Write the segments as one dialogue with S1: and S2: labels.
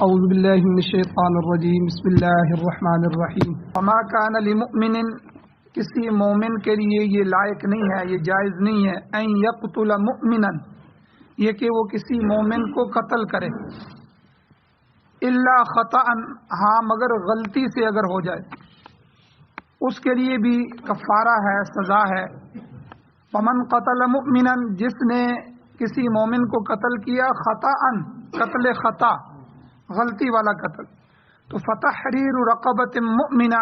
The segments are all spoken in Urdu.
S1: اعوذ باللہ من الشیطان الرجیم بسم اللہ الرحمن الرحیم وما کان لمؤمن کسی مومن کے لیے یہ لائق نہیں ہے، یہ جائز نہیں ہے ان یقتل مؤمنا یہ کہ وہ کسی مومن کو قتل کرے، الا خطأ ہاں مگر غلطی سے اگر ہو جائے اس کے لیے بھی کفارہ ہے، سزا ہے۔ ومن قتل مؤمنا جس نے کسی مومن کو قتل کیا خطأ قتل خطا غلطی والا قتل، تو فتحریر رقبۃ مؤمنہ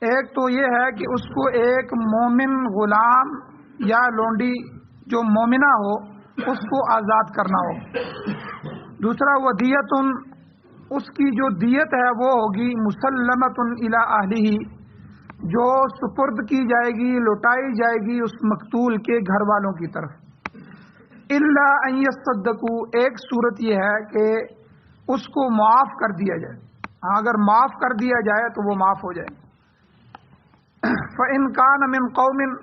S1: ایک تو یہ ہے کہ اس کو ایک مومن غلام یا لونڈی جو مومنہ ہو اس کو آزاد کرنا ہو۔ دوسرا ودیۃ اس کی جو دیت ہے وہ ہوگی مسلمۃ الی اہلہ جو سپرد کی جائے گی، لوٹائی جائے گی اس مقتول کے گھر والوں کی طرف۔ الا ان یصدقوا ایک صورت یہ ہے کہ اس کو معاف کر دیا جائے، ہاں اگر معاف کر دیا جائے تو وہ معاف ہو جائے۔ فَإِنْ كَانَ مِنْ قَوْمٍ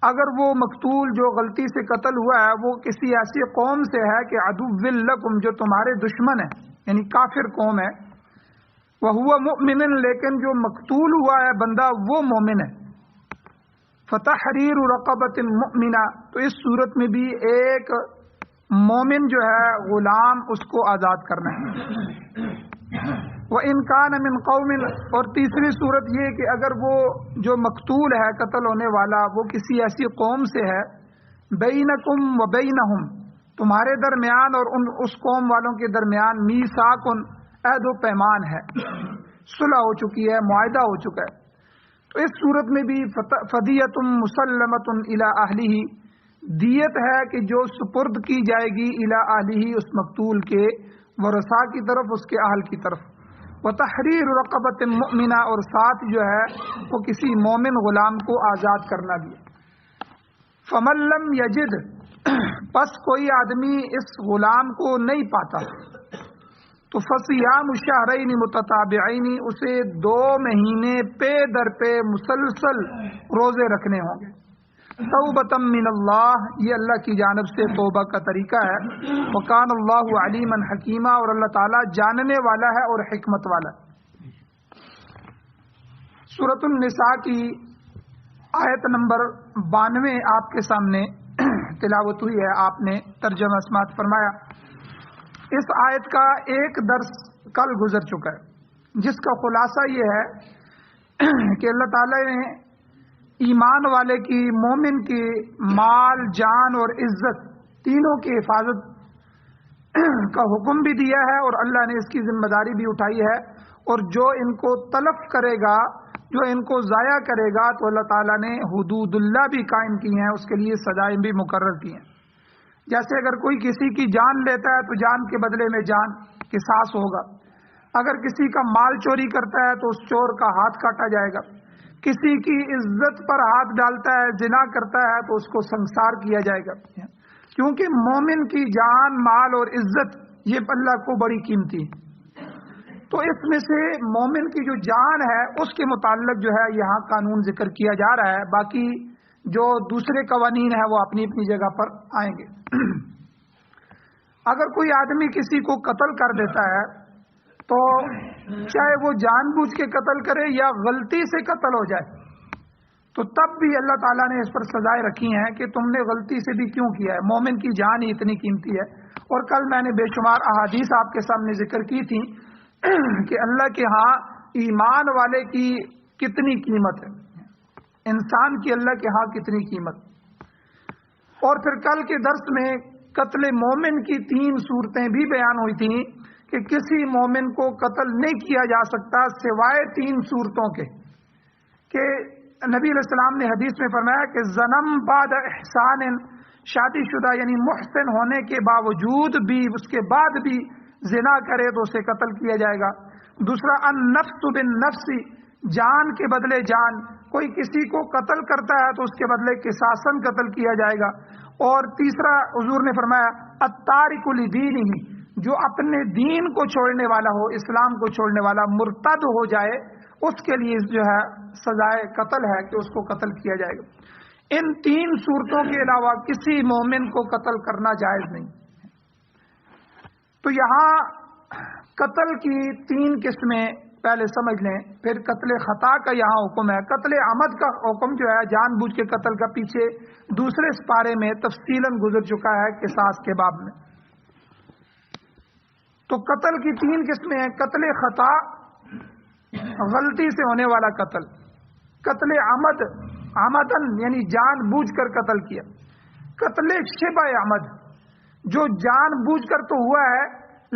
S1: اگر وہ مقتول جو غلطی سے قتل ہوا ہے وہ کسی ایسی قوم سے ہے کہ عدو لکم جو تمہارے دشمن ہے، یعنی کافر قوم ہے، وَهُوَ مُؤْمِنٌ لیکن جو مقتول ہوا ہے بندہ وہ مومن ہے، فَتَحْرِيرُ رَقَبَةٍ مُؤْمِنَةٍ تو اس صورت میں بھی ایک مومن جو ہے غلام اس کو آزاد کرنا ہے۔ وَإِنْ كَانَ مِنْ قَوْمٍ اور تیسری صورت یہ کہ اگر وہ جو مقتول ہے قتل ہونے والا وہ کسی ایسی قوم سے ہے، بَيْنَكُمْ وَبَيْنَهُمْ تمہارے درمیان اور اس قوم والوں کے درمیان میثاق عہد و پیمان ہے، صلح ہو چکی ہے، معاہدہ ہو چکا ہے، تو اس صورت میں بھی فدیۃ مسلمۃ الی اہلہ دیت ہے کہ جو سپرد کی جائے گی الی اہلہ اس مقتول کے ورثاء کی طرف، اس کے اہل کی طرف۔ وتحریر رقبۃ مؤمنہ اور ساتھ جو ہے وہ کسی مومن غلام کو آزاد کرنا بھی۔ فمن لم یجد پس کوئی آدمی اس غلام کو نہیں پاتا تو فصیام شہرین متتابعین اسے 2 مہینے پے در پہ مسلسل روزے رکھنے ہوں گے۔ توبۃ من اللہ یہ اللہ کی جانب سے توبہ کا طریقہ ہے۔ وکان اللہ علیما حکیما اور اللہ تعالیٰ جاننے والا ہے اور حکمت والا ہے۔ سورۃ النساء کی آیت نمبر 92 آپ کے سامنے تلاوت ہوئی ہے، آپ نے ترجمہ سماعت فرمایا۔ اس آیت کا ایک درس کل گزر چکا ہے جس کا خلاصہ یہ ہے کہ اللہ تعالیٰ نے ایمان والے کی، مومن کی مال، جان اور عزت تینوں کی حفاظت کا حکم بھی دیا ہے اور اللہ نے اس کی ذمہ داری بھی اٹھائی ہے، اور جو ان کو تلف کرے گا، جو ان کو ضائع کرے گا تو اللہ تعالیٰ نے حدود اللہ بھی قائم کی ہیں، اس کے لیے سزائیں بھی مقرر کی ہیں۔ جیسے اگر کوئی کسی کی جان لیتا ہے تو جان کے بدلے میں جان قصاص ہوگا، اگر کسی کا مال چوری کرتا ہے تو اس چور کا ہاتھ کاٹا جائے گا، کسی کی عزت پر ہاتھ ڈالتا ہے، زنا کرتا ہے تو اس کو سنسار کیا جائے گا، کیونکہ مومن کی جان، مال اور عزت یہ اللہ کو بڑی قیمتی ہے۔ تو اس میں سے مومن کی جو جان ہے اس کے متعلق جو ہے یہاں قانون ذکر کیا جا رہا ہے، باقی جو دوسرے قوانین ہیں وہ اپنی اپنی جگہ پر آئیں گے۔ اگر کوئی آدمی کسی کو قتل کر دیتا ہے تو چاہے وہ جان بوجھ کے قتل کرے یا غلطی سے قتل ہو جائے تو تب بھی اللہ تعالیٰ نے اس پر سزائیں رکھی ہیں کہ تم نے غلطی سے بھی کیوں کیا ہے، مومن کی جان ہی اتنی قیمتی ہے۔ اور کل میں نے بے شمار احادیث آپ کے سامنے ذکر کی تھی کہ اللہ کے ہاں ایمان والے کی کتنی قیمت ہے، انسان کی اللہ کے ہاں کتنی قیمت۔ اور پھر کل کے درس میں قتل مومن کی 3 صورتیں بھی بیان ہوئی تھیں کہ کسی مومن کو قتل نہیں کیا جا سکتا سوائے 3 صورتوں کے، کہ نبی علیہ السلام نے حدیث میں فرمایا کہ ظنم بعد احسان شادی شدہ یعنی محسن ہونے کے باوجود بھی، اس کے بعد بھی زنا کرے تو اسے قتل کیا جائے گا۔ دوسرا النفس بالنفس جان کے بدلے جان، کوئی کسی کو قتل کرتا ہے تو اس کے بدلے قصاصاً قتل کیا جائے گا۔ اور تیسرا حضور نے فرمایا التارک لدینہ جو اپنے دین کو چھوڑنے والا ہو، اسلام کو چھوڑنے والا مرتد ہو جائے اس کے لیے جو ہے سزائے قتل ہے کہ اس کو قتل کیا جائے گا۔ ان 3 صورتوں کے علاوہ کسی مومن کو قتل کرنا جائز نہیں۔ تو یہاں قتل کی 3 قسمیں پہلے سمجھ لیں، پھر قتل خطا کا یہاں حکم ہے۔ قتل عمد کا حکم جو ہے جان بوجھ کے قتل کا پیچھے دوسرے سپارے میں تفصیلاً گزر چکا ہے قصاص کے باب میں۔ تو قتل کی 3 قسمیں ہیں: قتل خطا غلطی سے ہونے والا قتل، قتل عمد عمدن یعنی جان بوجھ کر قتل کیا، قتل شبہ عمد جو جان بوجھ کر تو ہوا ہے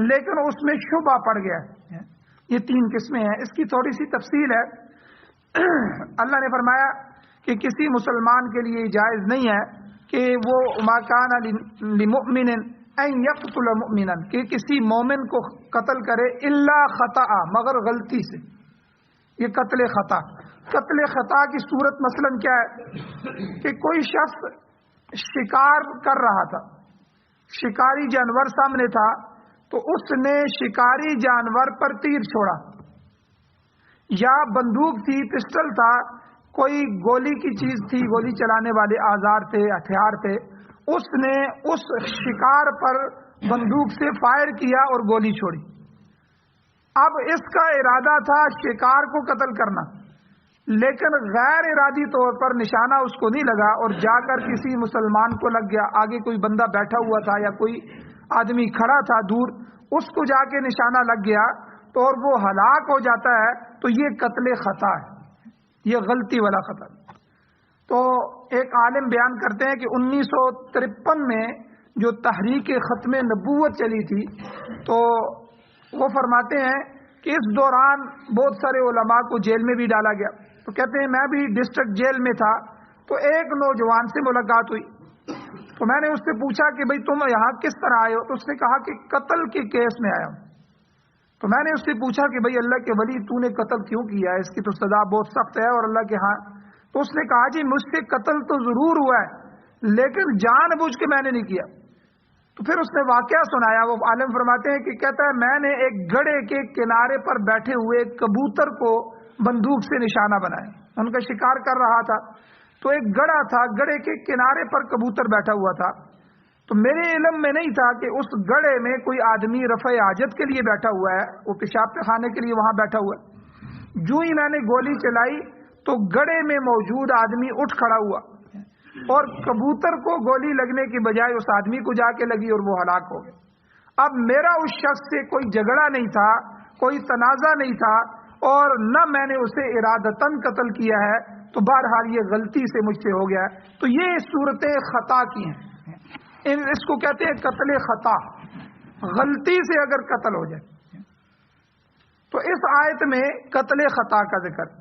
S1: لیکن اس میں شبہ پڑ گیا ہے۔ یہ 3 قسمیں ہیں۔ اس کی تھوڑی سی تفصیل ہے۔ اللہ نے فرمایا کہ کسی مسلمان کے لیے جائز نہیں ہے کہ وہ ما کان لمؤمن ان یقتل مؤمنا کہ کسی مومن کو قتل کرے الا خطا مگر غلطی سے۔ یہ قتل خطا۔ قتل خطا کی صورت مثلا کیا ہے کہ کوئی شخص شکار کر رہا تھا، شکاری جانور سامنے تھا تو اس نے شکاری جانور پر تیر چھوڑا، یا بندوق تھی، پسٹل تھا، کوئی گولی کی چیز تھی، گولی چلانے والے آزار تھے، ہتھیار تھے، اس نے اس شکار پر بندوق سے فائر کیا اور گولی چھوڑی۔ اب اس کا ارادہ تھا شکار کو قتل کرنا، لیکن غیر ارادی طور پر نشانہ اس کو نہیں لگا اور جا کر کسی مسلمان کو لگ گیا۔ آگے کوئی بندہ بیٹھا ہوا تھا یا کوئی آدمی کھڑا تھا دور، اس کو جا کے نشانہ لگ گیا تو اور وہ ہلاک ہو جاتا ہے تو یہ قتل خطا ہے، یہ غلطی والا خطا۔ تو ایک عالم بیان کرتے ہیں کہ 1953 میں جو تحریک ختم نبوت چلی تھی تو وہ فرماتے ہیں کہ اس دوران بہت سارے علماء کو جیل میں بھی ڈالا گیا۔ تو کہتے ہیں میں بھی ڈسٹرکٹ جیل میں تھا تو ایک نوجوان سے ملاقات ہوئی تو میں نے اس سے پوچھا کہ بھئی تم یہاں کس طرح آئے ہو؟ تو اس نے کہا کہ قتل کے کیس میں آیا ہوں۔ تو میں نے اس سے پوچھا کہ بھئی اللہ کے ولی تو نے قتل کیوں کیا ہے؟ اس کی تو سزا بہت سخت ہے اور اللہ کے ہاں۔ تو اس نے کہا جی مجھ سے قتل تو ضرور ہوا ہے لیکن جان بوجھ کے میں نے نہیں کیا۔ تو پھر اس نے واقعہ سنایا۔ وہ عالم فرماتے ہیں کہ کہتا ہے میں نے ایک گڑھے کے کنارے پر بیٹھے ہوئے ایک کبوتر کو بندوق سے نشانہ بنایا، ان کا شکار کر رہا تھا تو ایک گڑھا تھا، گڑھے کے کنارے پر کبوتر بیٹھا ہوا تھا، تو میرے علم میں نہیں تھا کہ اس گڑھے میں کوئی آدمی رفع حاجت کے لیے بیٹھا ہوا ہے، وہ پیشاب پخانے کے لیے وہاں بیٹھا ہوا ہے۔ جو ہی میں نے گولی چلائی تو گڑھے میں موجود آدمی اٹھ کھڑا ہوا اور کبوتر کو گولی لگنے کی بجائے اس آدمی کو جا کے لگی اور وہ ہلاک ہو گیا۔ اب میرا اس شخص سے کوئی جھگڑا نہیں تھا، کوئی تنازع نہیں تھا اور نہ میں نے اسے ارادتاً قتل کیا ہے، تو بہرحال یہ غلطی سے مجھ سے ہو گیا ہے۔ تو یہ صورتیں خطا کی ہیں، اس کو کہتے ہیں قتل خطا، غلطی سے اگر قتل ہو جائے۔ تو اس آیت میں قتل خطا کا ذکر،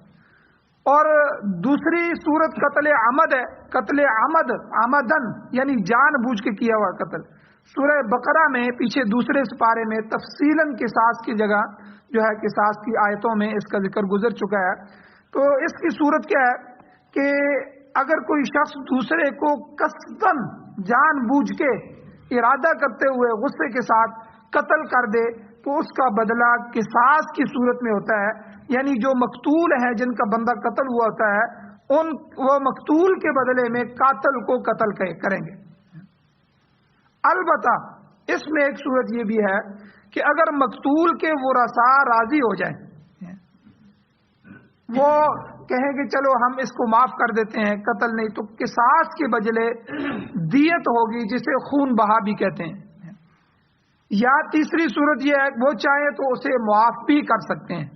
S1: اور دوسری صورت قتل عمد ہے۔ قتل عمد عمدن یعنی جان بوجھ کے کیا ہوا قتل۔ سورہ بقرہ میں پیچھے دوسرے سپارے میں تفصیلاً قصاص کی جگہ جو ہے قصاص کی آیتوں میں اس کا ذکر گزر چکا ہے۔ تو اس کی صورت کیا ہے کہ اگر کوئی شخص دوسرے کو قصداً جان بوجھ کے ارادہ کرتے ہوئے غصے کے ساتھ قتل کر دے تو اس کا بدلہ قصاص کی صورت میں ہوتا ہے، یعنی جو مقتول ہیں جن کا بندہ قتل ہوا ہوتا ہے وہ مقتول کے بدلے میں قاتل کو قتل کریں گے۔ البتہ اس میں ایک صورت یہ بھی ہے کہ اگر مقتول کے ورثاء راضی ہو جائیں، وہ کہیں کہ چلو ہم اس کو معاف کر دیتے ہیں، قتل نہیں، تو قصاص کے بدلے دیت ہوگی جسے خون بہا بھی کہتے ہیں۔ یا تیسری صورت یہ ہے وہ چاہیں تو اسے معاف بھی کر سکتے ہیں،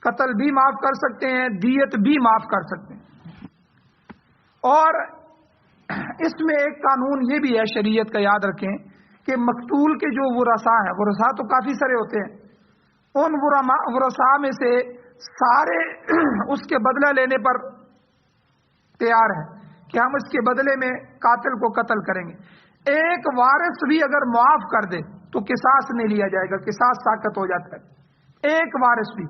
S1: قتل بھی معاف کر سکتے ہیں، دیت بھی معاف کر سکتے ہیں۔ اور اس میں ایک قانون یہ بھی ہے شریعت کا، یاد رکھیں کہ مقتول کے جو ورثاء ہیں، ورثاء تو کافی سارے ہوتے ہیں، ان ورثاء میں سے سارے اس کے بدلہ لینے پر تیار ہیں کہ ہم اس کے بدلے میں قاتل کو قتل کریں گے۔ ایک وارث بھی اگر معاف کر دے تو قصاص نہیں لیا جائے گا، قصاص ساقط ہو جاتا ہے۔ ایک وارث بھی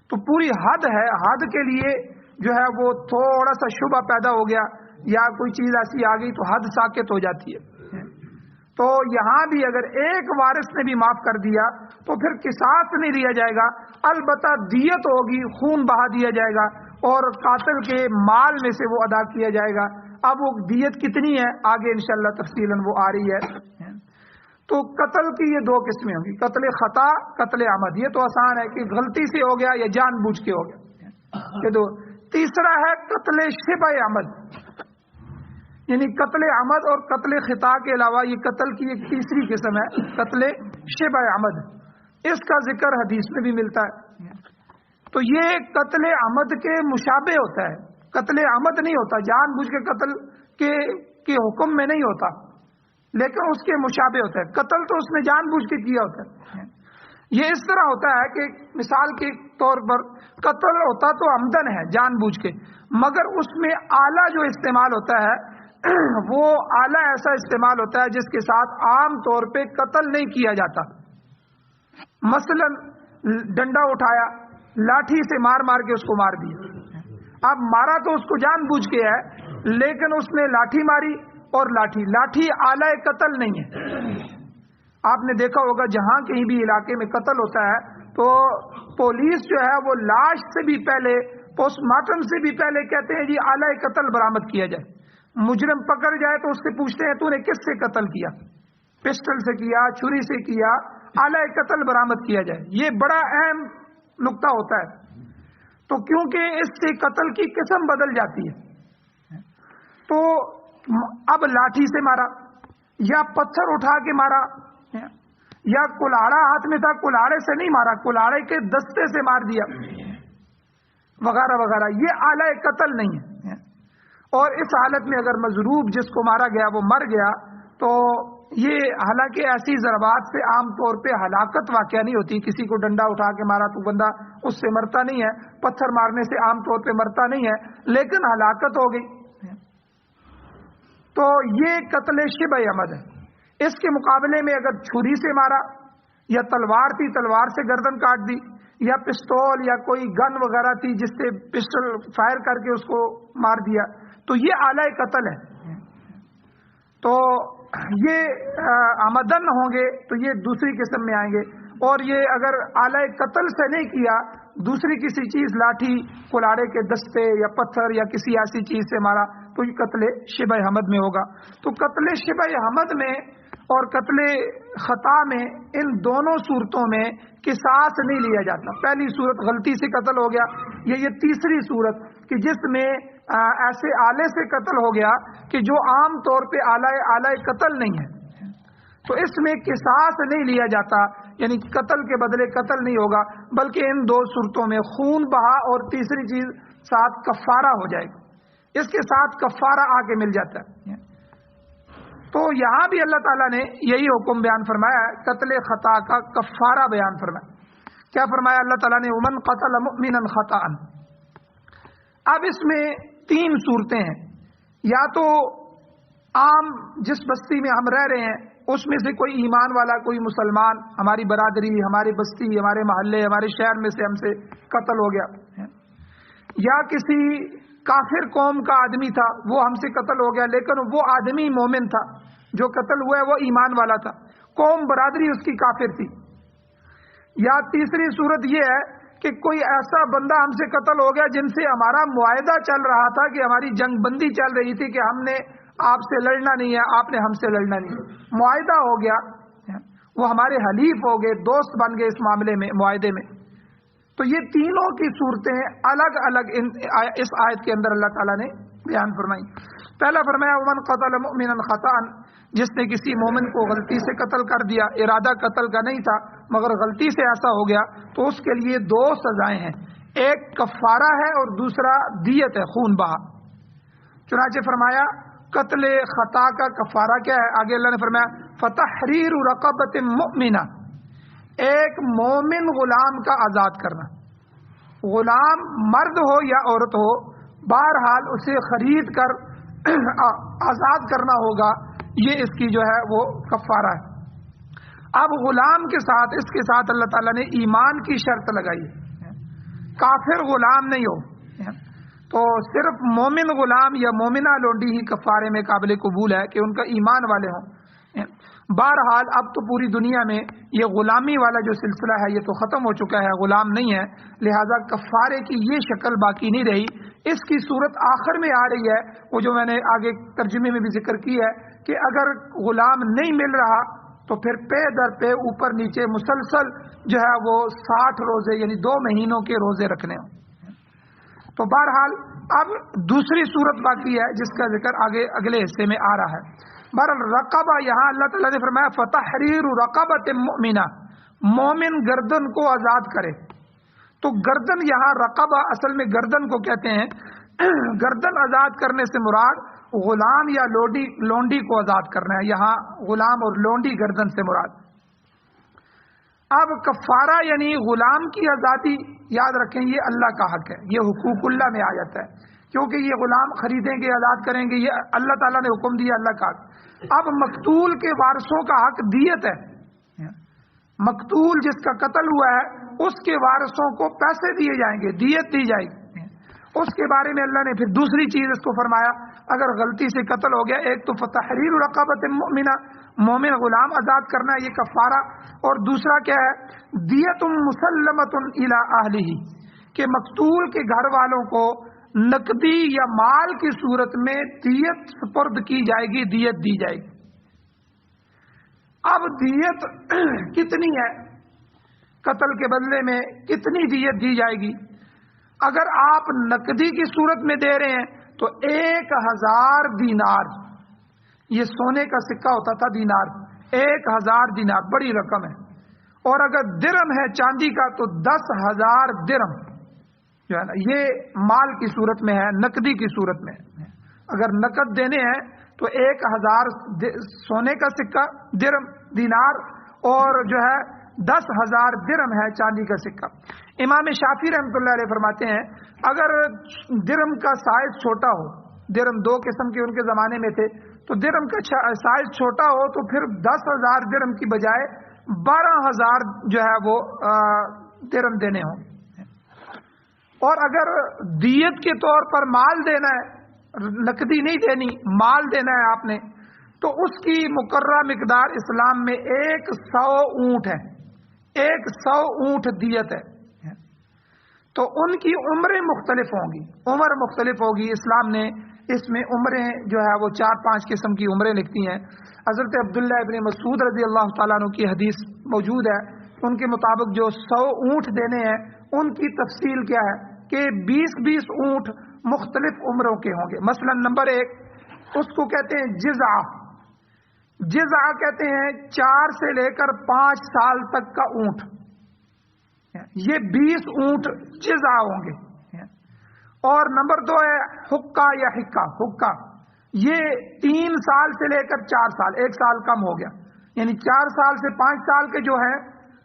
S1: تو پوری حد ہے، حد کے لیے جو ہے وہ تھوڑا سا شبہ پیدا ہو گیا یا کوئی چیز ایسی آ گئی تو حد ساقط ہو جاتی ہے۔ تو یہاں بھی اگر ایک وارث نے بھی معاف کر دیا تو پھر قصاص نہیں لیا جائے گا، البتہ دیت ہوگی، خون بہا دیا جائے گا اور قاتل کے مال میں سے وہ ادا کیا جائے گا۔ اب وہ دیت کتنی ہے آگے انشاءاللہ تفصیلاً وہ آ رہی ہے۔ تو قتل کی یہ دو قسمیں ہوں گی، قتل خطا، قتل عمد. یہ تو آسان ہے کہ غلطی سے ہو گیا یا جان بوجھ کے ہو گیا، یہ دو. تیسرا ہے قتل شبہ عمد، یعنی قتل عمد اور قتل خطا کے علاوہ یہ قتل کی ایک تیسری قسم ہے، قتل شبہ عمد. اس کا ذکر حدیث میں بھی ملتا ہے. تو یہ قتل عمد کے مشابہ ہوتا ہے، قتل عمد نہیں ہوتا، جان بوجھ کے قتل کے حکم میں نہیں ہوتا، لیکن اس کے مشابہ ہوتا ہے. قتل تو اس نے جان بوجھ کے کیا ہوتا ہے. یہ اس طرح ہوتا ہے کہ مثال کے طور پر قتل ہوتا تو عمدن ہے، جان بوجھ کے، مگر اس میں آلہ جو استعمال ہوتا ہے وہ آلہ ایسا استعمال ہوتا ہے جس کے ساتھ عام طور پہ قتل نہیں کیا جاتا. مثلا ڈنڈا اٹھایا، لاٹھی سے مار مار کے اس کو مار دیا. اب مارا تو اس کو جان بوجھ کے ہے، لیکن اس نے لاٹھی ماری، اور لاٹھی آلہ قتل نہیں ہے. آپ نے دیکھا ہوگا جہاں کہیں بھی علاقے میں قتل ہوتا ہے تو پولیس جو ہے وہ لاش سے بھی پہلے، پوسٹ مارٹم سے بھی پہلے کہتے ہیں جی آلہ قتل برآمد کیا جائے. مجرم پکڑ جائے تو اس سے پوچھتے ہیں تو نے کس سے قتل کیا، پسٹل سے کیا، چھری سے کیا، آلہ قتل برآمد کیا جائے. یہ بڑا اہم نقطہ ہوتا ہے. تو کیونکہ اس سے قتل کی قسم بدل جاتی ہے، تو اب لاٹھی سے مارا یا پتھر اٹھا کے مارا یا کلاڑا ہاتھ میں تھا، کلاڑے سے نہیں مارا، کلاڑے کے دستے سے مار دیا وغیرہ وغیرہ، یہ آلہ قتل نہیں ہے. اور اس حالت میں اگر مضروب جس کو مارا گیا وہ مر گیا تو یہ، حالانکہ ایسی ضربات سے عام طور پہ ہلاکت واقع نہیں ہوتی، کسی کو ڈنڈا اٹھا کے مارا تو بندہ اس سے مرتا نہیں ہے، پتھر مارنے سے عام طور پہ مرتا نہیں ہے، لیکن ہلاکت ہو گئی. تو یہ قتل شبہ عمد ہے. اس کے مقابلے میں اگر چھری سے مارا یا تلوار تھی، تلوار سے گردن کاٹ دی، یا پستول یا کوئی گن وغیرہ تھی جس سے پسٹل فائر کر کے اس کو مار دیا، تو یہ آلہ قتل ہے. تو یہ عمدن ہوں گے تو یہ دوسری قسم میں آئیں گے. اور یہ اگر آلہ قتل سے نہیں کیا، دوسری کسی چیز، لاٹھی، کلاڑے کے دستے یا پتھر یا کسی ایسی چیز سے مارا، تو یہ قتل شبہ حمد میں ہوگا. تو قتل شبہ حمد میں اور قتل خطا میں، ان دونوں صورتوں میں قصاص نہیں لیا جاتا. پہلی صورت غلطی سے قتل ہو گیا، یہ تیسری صورت کہ جس میں ایسے آلے سے قتل ہو گیا کہ جو عام طور پہ آلہ قتل نہیں ہے، تو اس میں قصاص نہیں لیا جاتا، یعنی قتل کے بدلے قتل نہیں ہوگا، بلکہ ان دو صورتوں میں خون بہا اور تیسری چیز ساتھ کفارہ ہو جائے گا. اس کے ساتھ کفارہ آ کے مل جاتا ہے. تو یہاں بھی اللہ تعالیٰ نے یہی حکم بیان فرمایا ہے، قتل خطا کا کفارہ بیان فرمایا. کیا فرمایا اللہ تعالیٰ نے؟ ومن قتل مؤمنا خطأ. اب اس میں تین صورتیں ہیں. یا تو عام جس بستی میں ہم رہ رہے ہیں اس میں سے کوئی ایمان والا، کوئی مسلمان، ہماری برادری، ہماری بستی، ہمارے محلے، ہمارے شہر میں سے ہم سے قتل ہو گیا، یا کسی کافر قوم کا آدمی تھا وہ ہم سے قتل ہو گیا، لیکن وہ آدمی مومن تھا، جو قتل ہوا ہے وہ ایمان والا تھا، قوم برادری اس کی کافر تھی. یا تیسری صورت یہ ہے کہ کوئی ایسا بندہ ہم سے قتل ہو گیا جن سے ہمارا معاہدہ چل رہا تھا کہ ہماری جنگ بندی چل رہی تھی کہ ہم نے آپ سے لڑنا نہیں ہے، آپ نے ہم سے لڑنا نہیں ہے، معاہدہ ہو گیا، وہ ہمارے حلیف ہو گئے، دوست بن گئے اس معاملے میں، معاہدے میں. تو یہ تینوں کی صورتیں الگ الگ اس آیت کے اندر اللہ تعالیٰ نے بیان فرمائی. پہلا فرمایا ومن قتل مؤمنا خطأ، جس نے کسی مومن کو غلطی سے قتل کر دیا، ارادہ قتل کا نہیں تھا مگر غلطی سے ایسا ہو گیا، تو اس کے لیے دو سزائیں ہیں، ایک کفارہ ہے اور دوسرا دیت ہے، خون بہا. چنانچہ فرمایا قتل خطا کا کفارہ کیا ہے؟ آگے اللہ نے فرمایا فتحریر رقبۃ مؤمنہ، ایک مومن غلام کا آزاد کرنا. غلام مرد ہو یا عورت ہو، بہرحال اسے خرید کر آزاد کرنا ہوگا، یہ اس کی جو ہے وہ کفارہ ہے. اب غلام کے ساتھ، اس کے ساتھ اللہ تعالیٰ نے ایمان کی شرط لگائی ہے، کافر غلام نہیں ہو. تو صرف مومن غلام یا مومنہ لونڈی ہی کفارے میں قابل قبول ہے کہ ان کا ایمان والے ہوں. بہرحال اب تو پوری دنیا میں یہ غلامی والا جو سلسلہ ہے یہ تو ختم ہو چکا ہے، غلام نہیں ہے، لہذا کفارے کی یہ شکل باقی نہیں رہی. اس کی صورت آخر میں آ رہی ہے، وہ جو میں نے آگے ترجمے میں بھی ذکر کی ہے کہ اگر غلام نہیں مل رہا تو پھر پے در پے اوپر نیچے مسلسل جو ہے وہ 60 روزے یعنی 2 مہینوں کے روزے رکھنے ہوں۔ تو بہرحال اب دوسری صورت باقی ہے جس کا ذکر آگے اگلے حصے میں آ رہا ہے۔ بہرحال رقبہ یہاں اللہ تعالیٰ نے فرمایا فتحریر رقبۃ مؤمنہ، مومن گردن کو آزاد کرے۔ تو گردن یہاں رقبہ اصل میں گردن کو کہتے ہیں، گردن آزاد کرنے سے مراد غلام یا لونڈی کو آزاد کرنا ہے، یہاں غلام اور لونڈی گردن سے مراد۔ اب کفارہ یعنی غلام کی آزادی، یاد رکھیں یہ اللہ کا حق ہے، یہ حقوق اللہ میں آ جاتا ہے، کیونکہ یہ غلام خریدیں گے آزاد کریں گے، یہ اللہ تعالیٰ نے حکم دیا، اللہ کا حق۔ اب مقتول کے وارثوں کا حق دیت ہے، مقتول جس کا قتل ہوا ہے اس کے وارثوں کو پیسے دیے جائیں گے، دیت دی جائے گی۔ اس کے بارے میں اللہ نے پھر دوسری چیز اس کو فرمایا، اگر غلطی سے قتل ہو گیا، ایک تو فتحریر رقبۃ مؤمنہ، مومن غلام آزاد کرنا ہے، یہ کفارہ، اور دوسرا کیا ہے دیت مسلمۃ الی اہلہ، کہ مقتول کے گھر والوں کو نقدی یا مال کی صورت میں دیت سپرد کی جائے گی، دیت دی جائے گی۔ اب دیت کتنی ہے، قتل کے بدلے میں کتنی دیت دی جائے گی؟ اگر آپ نقدی کی صورت میں دے رہے ہیں تو 1000 دینار، یہ سونے کا سکہ ہوتا تھا دینار، 1000 دینار بڑی رقم ہے، اور اگر درم ہے چاندی کا تو 10,000 درم جو ہے نا، یہ مال کی صورت میں ہے، نقدی کی صورت میں۔ اگر نقد دینے ہیں تو 1000 سونے کا سکہ، درم دینار، اور جو ہے 10,000 درم ہے چاندی کا سکہ۔ امام شافعی رحمۃ اللہ علیہ فرماتے ہیں اگر درم کا سائز چھوٹا ہو، درم 2 قسم کے ان کے زمانے میں تھے، تو درم کا سائز چھوٹا ہو تو پھر 10,000 درم کی بجائے 12,000 جو ہے وہ درم دینے ہوں۔ اور اگر دیت کے طور پر مال دینا ہے، نقدی نہیں دینی، مال دینا ہے آپ نے، تو اس کی مقررہ مقدار اسلام میں 100 اونٹ ہے، 100 اونٹ دیت ہے۔ تو ان کی عمریں مختلف ہوں گی، عمر مختلف ہوگی، اسلام نے اس میں عمریں جو ہے وہ 4-5 قسم کی عمریں لکھتی ہیں۔ حضرت عبداللہ ابن مسعود رضی اللہ تعالیٰ عنہ کی حدیث موجود ہے، ان کے مطابق جو 100 اونٹ دینے ہیں ان کی تفصیل کیا ہے کہ 20-20 اونٹ مختلف عمروں کے ہوں گے۔ مثلا نمبر 1 اس کو کہتے ہیں جزع، جزع کہتے ہیں 4 سے لے کر 5 سال تک کا اونٹ، یہ 20 اونٹ جزع ہوں گے۔ اور نمبر 2 ہے حقہ یا حقہ، حقہ یہ 3 سال سے لے کر 4 سال، 1 سال کم ہو گیا، یعنی 4 سال سے 5 سال کے جو ہیں،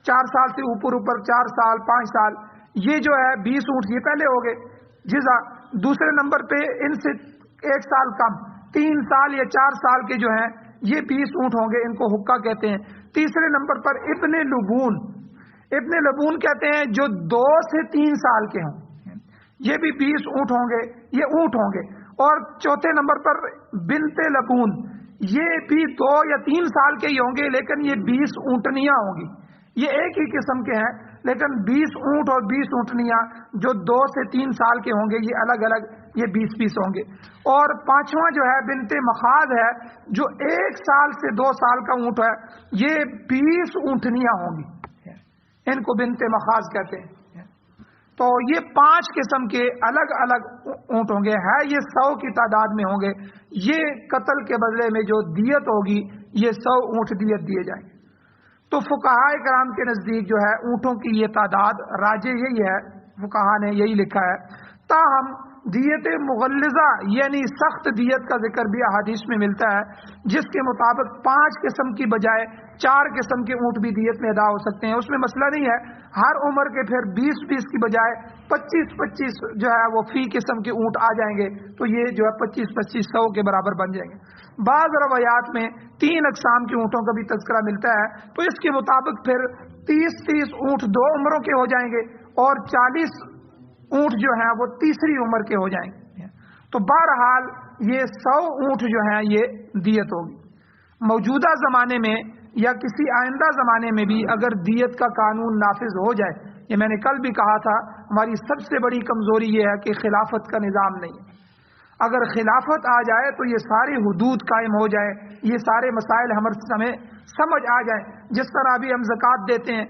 S1: 4 سال سے اوپر 4 سال 5 سال، یہ جو ہے 20 اونٹ یہ پہلے ہو گئے جزع۔ دوسرے نمبر پہ ان سے 1 سال کم، 3 سال یا 4 سال کے جو ہیں یہ 20 اونٹ ہوں گے، ان کو حقہ کہتے ہیں۔ تیسرے نمبر پر ابن لبون، ابن لبون کہتے ہیں جو 2 سے 3 سال کے ہوں، یہ بھی 20 اونٹ ہوں گے، یہ اونٹ ہوں گے۔ اور چوتھے نمبر پر بنت لبون، یہ بھی 2 یا 3 سال کے ہی ہوں گے، لیکن یہ 20 اونٹنیاں ہوں گی، یہ ایک ہی قسم کے ہیں لیکن 20 اونٹ اور 20 اونٹنیاں جو 2 سے 3 سال کے ہوں گے، یہ الگ الگ یہ 20 ہوں گے۔ اور پانچواں جو ہے بنت مخاض ہے، جو 1 سال سے 2 سال کا اونٹ ہے، یہ 20 اونٹنیاں ہوں گی، ان کو بنت مخاض کہتے ہیں۔ تو یہ 5 قسم کے الگ الگ اونٹ ہوں گے، ہے یہ 100 کی تعداد میں ہوں گے۔ یہ قتل کے بدلے میں جو دیت ہوگی یہ 100 اونٹ دیت دیے جائیں گے۔ تو فقہاء کرام کے نزدیک جو ہے اونٹوں کی یہ تعداد راجح یہی ہے، فقہاء نے یہی لکھا ہے۔ تاہم دیت مغلظہ یعنی سخت دیت کا ذکر بھی احادیث میں ملتا ہے، جس کے مطابق 5 قسم کی بجائے 4 قسم کے اونٹ بھی دیت میں ادا ہو سکتے ہیں۔ اس میں مسئلہ نہیں ہے، ہر عمر کے پھر 20 کی بجائے 25 جو ہے وہ فی قسم کے اونٹ آ جائیں گے، تو یہ جو ہے 25 100 کے برابر بن جائیں گے۔ بعض روایات میں 3 اقسام کے اونٹوں کا بھی تذکرہ ملتا ہے، تو اس کے مطابق پھر 30 اونٹ 2 عمروں کے ہو جائیں گے، اور 40 اونٹ جو ہیں وہ تیسری عمر کے ہو جائیں گے۔ تو بہرحال یہ 100 اونٹ جو ہیں یہ دیت ہوگی۔ موجودہ زمانے میں یا کسی آئندہ زمانے میں بھی اگر دیت کا قانون نافذ ہو جائے، یہ میں نے کل بھی کہا تھا، ہماری سب سے بڑی کمزوری یہ ہے کہ خلافت کا نظام نہیں ہے۔ اگر خلافت آ جائے تو یہ ساری حدود قائم ہو جائے، یہ سارے مسائل ہمیں سمجھ آ جائیں. جس طرح ابھی ہم زکوٰۃ دیتے ہیں،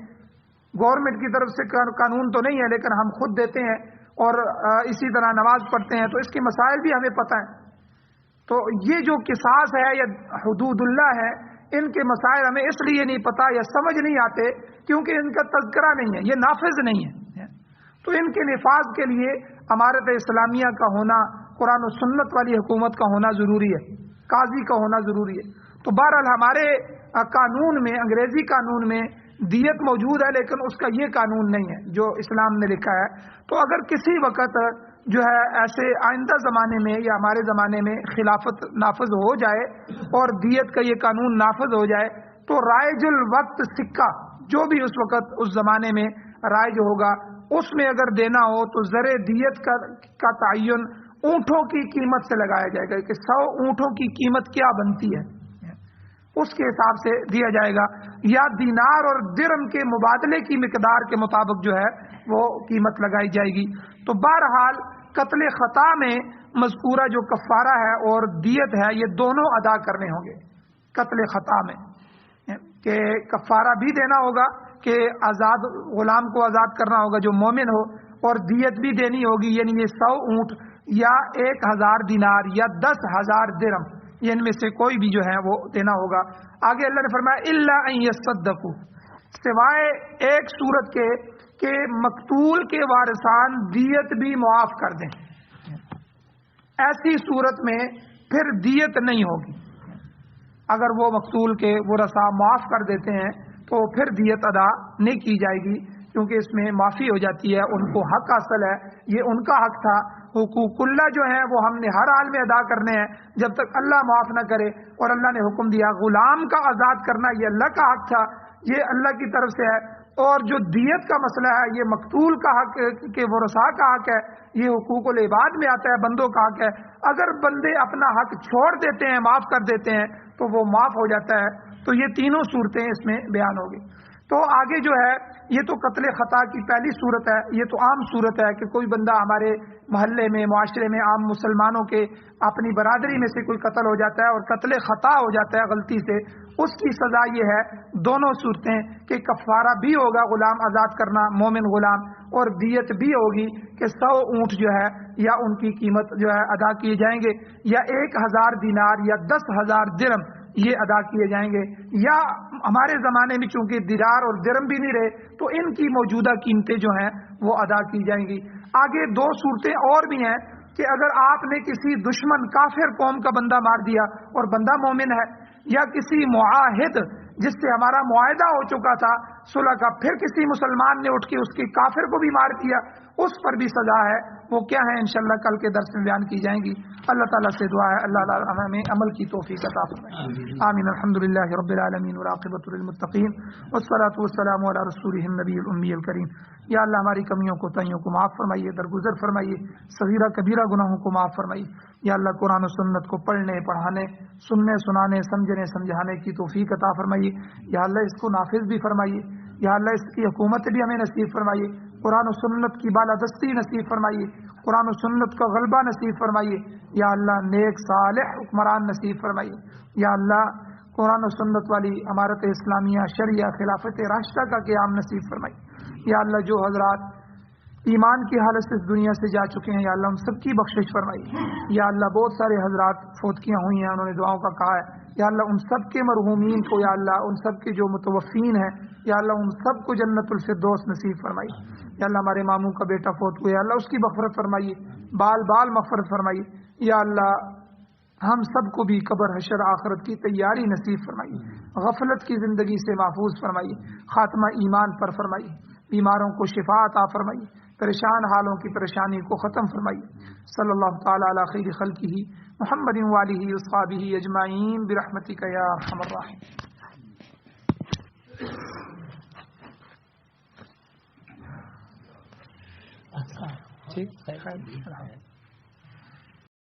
S1: گورنمنٹ کی طرف سے قانون تو نہیں ہے لیکن ہم خود دیتے ہیں، اور اسی طرح نماز پڑھتے ہیں، تو اس کے مسائل بھی ہمیں پتہ ہیں. تو یہ جو قصاص ہے یا حدود اللہ ہے، ان کے مسائل ہمیں اس لیے نہیں پتہ یا سمجھ نہیں آتے کیونکہ ان کا تذکرہ نہیں ہے، یہ نافذ نہیں ہے. تو ان کے نفاذ کے لیے امارت اسلامیہ کا ہونا، قرآن و سنت والی حکومت کا ہونا ضروری ہے، قاضی کا ہونا ضروری ہے. تو بہرحال ہمارے قانون میں، انگریزی قانون میں دیت موجود ہے لیکن اس کا یہ قانون نہیں ہے جو اسلام نے لکھا ہے. تو اگر کسی وقت جو ہے ایسے آئندہ زمانے میں یا ہمارے زمانے میں خلافت نافذ ہو جائے اور دیت کا یہ قانون نافذ ہو جائے تو رائج الوقت سکہ جو بھی اس وقت اس زمانے میں رائج ہوگا، اس میں اگر دینا ہو تو زر دیت کا تعین اونٹوں کی قیمت سے لگایا جائے گا کہ 100 اونٹوں کی قیمت کیا بنتی ہے، اس کے حساب سے دیا جائے گا، یا دینار اور درہم کے مبادلے کی مقدار کے مطابق جو ہے وہ قیمت لگائی جائے گی. تو بہرحال قتل خطا میں مذکورہ جو کفارہ ہے اور دیت ہے یہ دونوں ادا کرنے ہوں گے. قتل خطا میں کہ کفارہ بھی دینا ہوگا کہ آزاد غلام کو آزاد کرنا ہوگا جو مومن ہو، اور دیت بھی دینی ہوگی، یعنی یہ 100 اونٹ یا 1000 دینار یا 10,000 درہم، یہ ان میں سے کوئی بھی جو ہے وہ دینا ہوگا. آگے اللہ نے فرمایا الا ان یصدقوا، سوائے ایک صورت کے کہ مقتول کے وارثان دیت بھی معاف کر دیں. ایسی صورت میں پھر دیت نہیں ہوگی. اگر وہ مقتول کے ورثاء معاف کر دیتے ہیں تو پھر دیت ادا نہیں کی جائے گی کیونکہ اس میں معافی ہو جاتی ہے، ان کو حق حاصل ہے، یہ ان کا حق تھا. حقوق اللہ جو ہیں وہ ہم نے ہر حال میں ادا کرنے ہیں جب تک اللہ معاف نہ کرے. اور اللہ نے حکم دیا غلام کا آزاد کرنا، یہ اللہ کا حق تھا، یہ اللہ کی طرف سے ہے. اور جو دیت کا مسئلہ ہے یہ مقتول کا حق کے ورثاء کا حق ہے، یہ حقوق العباد میں آتا ہے، بندوں کا حق ہے. اگر بندے اپنا حق چھوڑ دیتے ہیں، معاف کر دیتے ہیں تو وہ معاف ہو جاتا ہے. تو یہ تینوں صورتیں اس میں بیان ہوگی. تو آگے جو ہے یہ تو قتل خطا کی پہلی صورت ہے، یہ تو عام صورت ہے کہ کوئی بندہ ہمارے محلے میں، معاشرے میں، عام مسلمانوں کے اپنی برادری میں سے کوئی قتل ہو جاتا ہے اور قتل خطا ہو جاتا ہے غلطی سے، اس کی سزا یہ ہے دونوں صورتیں کہ کفارہ بھی ہوگا غلام آزاد کرنا، مومن غلام، اور دیت بھی ہوگی کہ 100 اونٹ جو ہے یا ان کی قیمت جو ہے ادا کیے جائیں گے، یا 1000 دینار یا 10,000 درہم یہ ادا کیے جائیں گے. یا ہمارے زمانے میں چونکہ دینار اور درہم بھی نہیں رہے تو ان کی موجودہ قیمتیں جو ہیں وہ ادا کی جائیں گی. آگے 2 صورتیں اور بھی ہیں کہ اگر آپ نے کسی دشمن کافر قوم کا بندہ مار دیا اور بندہ مومن ہے، یا کسی معاہد جس سے ہمارا معاہدہ ہو چکا تھا صلح کا، پھر کسی مسلمان نے اٹھ کے اس کی کافر کو بھی مار دیا، اس پر بھی سزا ہے. وہ کیا ہے انشاءاللہ کل کے درس میں بیان کی جائیں گی. اللہ تعالیٰ سے دعا ہے اللہ تعالیٰ ہمیں عمل کی توفیق عطا فرمائے. آمین. الحمدللہ رب العالمین والعاقبۃ للمتقین والصلاۃ والسلام علی رسولہ النبی الامی الکریم. یا اللہ ہماری کمیوں کو تائیوں کو معاف فرمائیے، درگزر فرمائیے، صغیرہ کبیرہ گناہوں کو معاف فرمائیے. یا اللہ قرآن و سنت کو پڑھنے، پڑھانے، سننے، سنانے، سمجھنے، سمجھانے کی توفیق عطا فرمائیے. یا اللہ اس کو نافذ بھی فرمائیے. یا اللہ اس کی حکومت بھی ہمیں نصیب فرمائیے. قرآن و سنت کی بالادستی نصیب فرمائیے. قرآن و سنت کا غلبہ نصیب فرمائیے. یا اللہ نیک صالح حکمران نصیب فرمائیے. یا اللہ قرآن و سنت والی امارت اسلامیہ شریعہ خلافت راشدہ کا قیام نصیب فرمائیے. یا اللہ جو حضرات ایمان کی حالت سے اس دنیا سے جا چکے ہیں یا اللہ ان سب کی بخشش فرمائیے. یا اللہ بہت سارے حضرات فوتکیاں ہوئی ہیں، انہوں نے دعاؤں کا کہا ہے، یا اللہ ان سب کے مرحومین کو، یا اللہ ان سب کے جو متوفین ہیں، یا اللہ ان سب کو جنت الفردوس نصیب فرمائیے. یا اللہ ہمارے ماموں کا بیٹا فوت ہوا ہے، یا اللہ اس کی مغفرت فرمائیے، بال بال مغفرت فرمائیے. یا اللہ ہم سب کو بھی قبر حشر آخرت کی تیاری نصیب فرمائیے، غفلت کی زندگی سے محفوظ فرمائیے، خاتمہ ایمان پر فرمائیے، بیماروں کو شفا عطا فرمائیے، پریشان حالوں کی پریشانی کو ختم فرمائیے. صلی اللہ تعالی علی خیر خلقہ محمد وآلہ وصحبہ اجمعین برحمتک یا ارحم الراحمین. ٹھیک